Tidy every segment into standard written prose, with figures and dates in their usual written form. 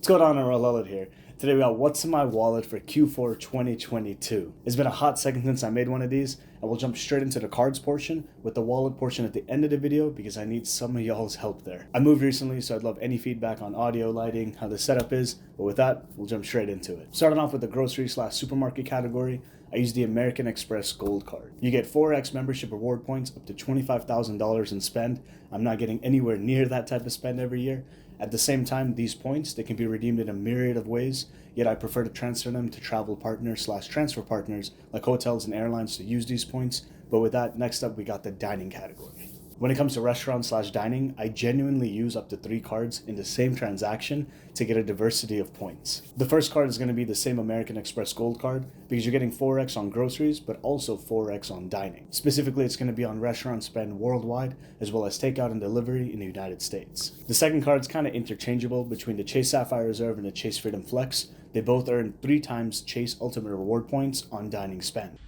What's going on, Lilith here. Today we got what's in my wallet for Q4 2022. It's been a hot second since I made one of these, and we'll jump straight into the cards portion with the wallet portion at the end of the video because I need some of y'all's help there. I moved recently, so I'd love any feedback on audio, lighting, how the setup is, but with that, we'll jump straight into it. Starting off with the grocery/supermarket category, I use the American Express Gold Card. You get 4x membership reward points up to $25,000 in spend. I'm not getting anywhere near that type of spend every year. At the same time, these points, they can be redeemed in a myriad of ways, yet I prefer to transfer them to travel partners/transfer partners like hotels and airlines to use these points. But with that, next up we got the dining category. When it comes to restaurant/dining, I genuinely use up to 3 cards in the same transaction to get a diversity of points. The first card is going to be the same American Express Gold Card because you're getting 4x on groceries, but also 4x on dining. Specifically, it's going to be on restaurant spend worldwide, as well as takeout and delivery in the United States. The second card is kind of interchangeable between the Chase Sapphire Reserve and the Chase Freedom Flex. They both earn 3 times Chase Ultimate Reward points on dining spend.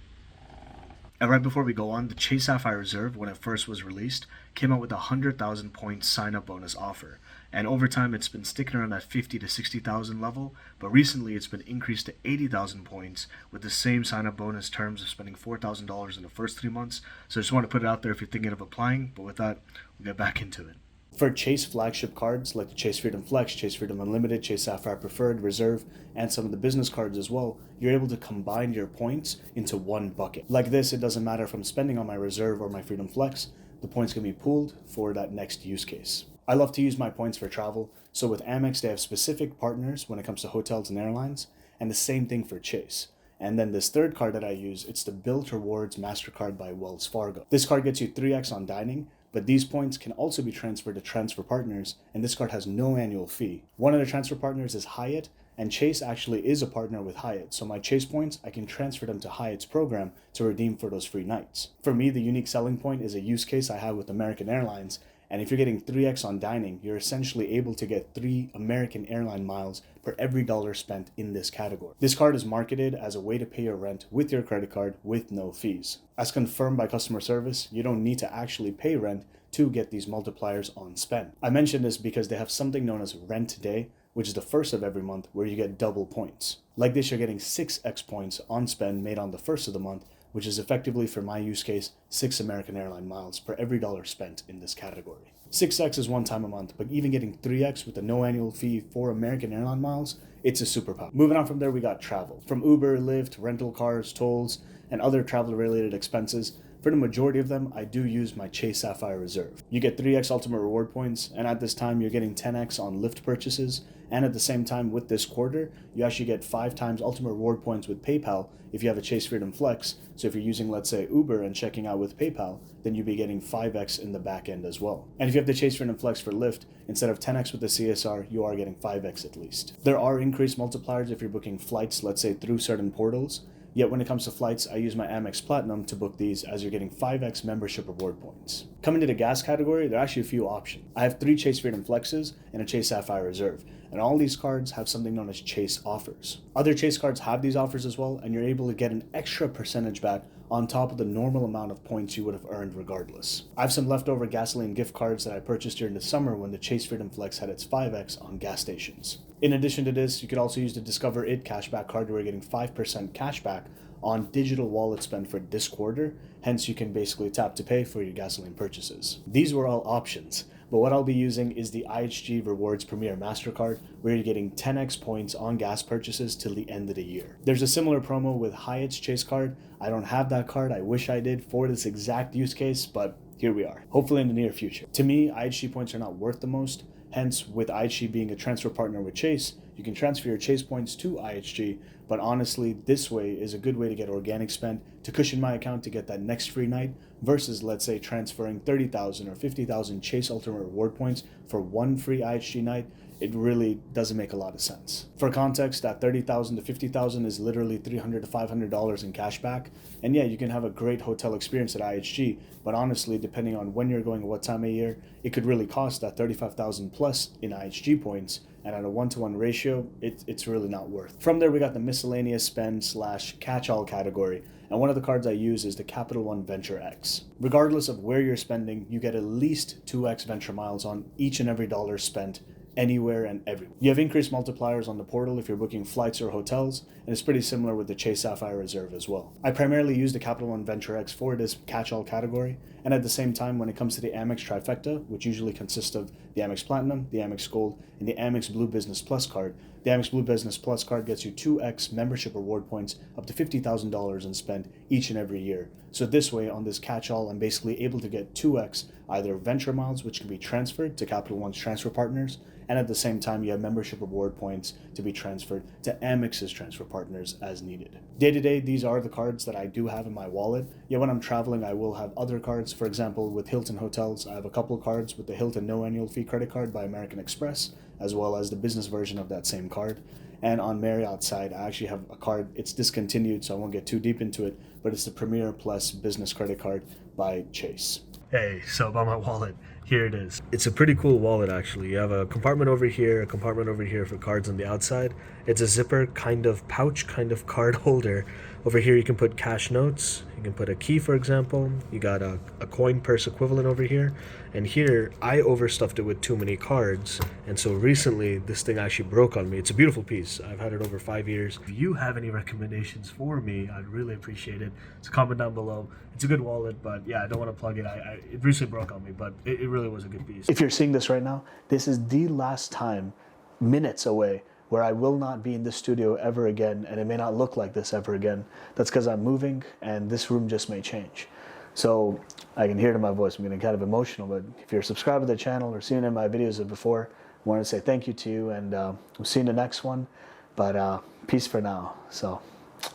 And right before we go on, the Chase Sapphire Reserve, when it first was released, came out with a 100,000 point sign-up bonus offer. And over time, it's been sticking around that 50 to 60,000 level, but recently it's been increased to 80,000 points with the same sign-up bonus terms of spending $4,000 in the first 3 months. So I just want to put it out there if you're thinking of applying, but with that, we'll get back into it. For Chase flagship cards like the Chase Freedom Flex, Chase Freedom Unlimited, Chase Sapphire Preferred, Reserve, and some of the business cards as well, you're able to combine your points into one bucket. Like this, it doesn't matter if I'm spending on my Reserve or my Freedom Flex, the points can be pooled for that next use case. I love to use my points for travel, so with Amex they have specific partners when it comes to hotels and airlines, and the same thing for Chase. And then this third card that I use, it's the Built Rewards MasterCard by Wells Fargo. This card gets you 3x on dining, but these points can also be transferred to transfer partners, and this card has no annual fee. One of the transfer partners is Hyatt, and Chase actually is a partner with Hyatt, so my Chase points, I can transfer them to Hyatt's program to redeem for those free nights. For me, the unique selling point is a use case I have with American Airlines, and if you're getting 3x on dining, you're essentially able to get 3 American airline miles per every dollar spent in this category. This card is marketed as a way to pay your rent with your credit card with no fees. As confirmed by customer service, you don't need to actually pay rent to get these multipliers on spend. I mention this because they have something known as Rent Day, which is the first of every month where you get double points. Like this, you're getting 6x points on spend made on the first of the month, which is effectively, for my use case, 6 American airline miles per every dollar spent in this category. 6x is one time a month, but even getting 3x with a no annual fee for American airline miles, it's a superpower. Moving on from there, we got travel. From Uber, Lyft, rental cars, tolls, and other travel-related expenses, for the majority of them, I do use my Chase Sapphire Reserve. You get 3x Ultimate Reward points, and at this time, you're getting 10x on Lyft purchases, and at the same time, with this quarter, you actually get 5 times Ultimate Reward points with PayPal if you have a Chase Freedom Flex. So if you're using, let's say, Uber and checking out with PayPal, then you'll be getting 5x in the back end as well. And if you have the Chase Freedom Flex for Lyft, instead of 10x with the CSR, you are getting 5x at least. There are increased multipliers if you're booking flights, let's say, through certain portals. Yet when it comes to flights, I use my Amex Platinum to book these as you're getting 5x membership reward points. Coming to the gas category, there are actually a few options. I have 3 Chase Freedom Flexes and a Chase Sapphire Reserve, and all these cards have something known as Chase offers. Other Chase cards have these offers as well, and you're able to get an extra percentage back on top of the normal amount of points you would have earned regardless. I have some leftover gasoline gift cards that I purchased during the summer when the Chase Freedom Flex had its 5x on gas stations. In addition to this, you could also use the Discover It cashback card where you're getting 5% cashback on digital wallet spend for this quarter, hence you can basically tap to pay for your gasoline purchases. These were all options, but what I'll be using is the IHG Rewards Premier MasterCard, where you're getting 10x points on gas purchases till the end of the year. There's a similar promo with Hyatt's Chase card. I don't have that card, I wish I did for this exact use case, but here we are, hopefully in the near future. To me, IHG points are not worth the most, hence with IHG being a transfer partner with Chase, you can transfer your Chase points to IHG, but honestly, this way is a good way to get organic spend to cushion my account to get that next free night versus, let's say, transferring 30,000 or 50,000 Chase Ultimate Reward points for one free IHG night. It really doesn't make a lot of sense. For context, that 30,000 to 50,000 is literally $300 to $500 in cash back. And yeah, you can have a great hotel experience at IHG, but honestly, depending on when you're going and what time of year, it could really cost that 35,000 plus in IHG points. And at a 1-to-1 ratio, it's really not worth. From there, we got the miscellaneous spend / catch-all category. And one of the cards I use is the Capital One Venture X. Regardless of where you're spending, you get at least 2x venture miles on each and every dollar spent anywhere and everywhere. You have increased multipliers on the portal if you're booking flights or hotels, and it's pretty similar with the Chase Sapphire Reserve as well. I primarily use the Capital One Venture X for this catch-all category, and at the same time, when it comes to the Amex trifecta, which usually consists of the Amex Platinum, the Amex Gold, and the Amex Blue Business Plus card, the Amex Blue Business Plus card gets you 2x membership reward points up to $50,000 in spend each and every year. So this way, on this catch-all, I'm basically able to get 2x either venture miles, which can be transferred to Capital One's transfer partners, and at the same time, you have membership reward points to be transferred to Amex's transfer partners as needed. Day to day, these are the cards that I do have in my wallet. Yet when I'm traveling, I will have other cards. For example, with Hilton Hotels, I have a couple cards with the Hilton No Annual Fee credit card by American Express, as well as the business version of that same card. And on Marriott's side, I actually have a card. It's discontinued, so I won't get too deep into it, but it's the Premier Plus business credit card by Chase. Hey, so about my wallet, here it is. It's a pretty cool wallet, actually. You have a compartment over here, a compartment over here for cards on the outside. It's a zipper kind of pouch, kind of card holder. Over here you can put cash notes, you can put a key, for example. You got a coin purse equivalent over here. And here, I overstuffed it with too many cards, and so recently this thing actually broke on me. It's a beautiful piece. I've had it over 5 years. If you have any recommendations for me, I'd really appreciate it. So comment down below. It's a good wallet, but yeah, I don't want to plug it. It recently broke on me, but it really was a good piece. If you're seeing this right now, this is the last time, minutes away, where I will not be in this studio ever again, and it may not look like this ever again. That's because I'm moving, and this room just may change. So I can hear it in my voice, I'm getting kind of emotional, but if you're subscribed to the channel or seen any of my videos before, I want to say thank you to you, and we'll see you in the next one. But peace for now. So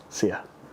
see ya.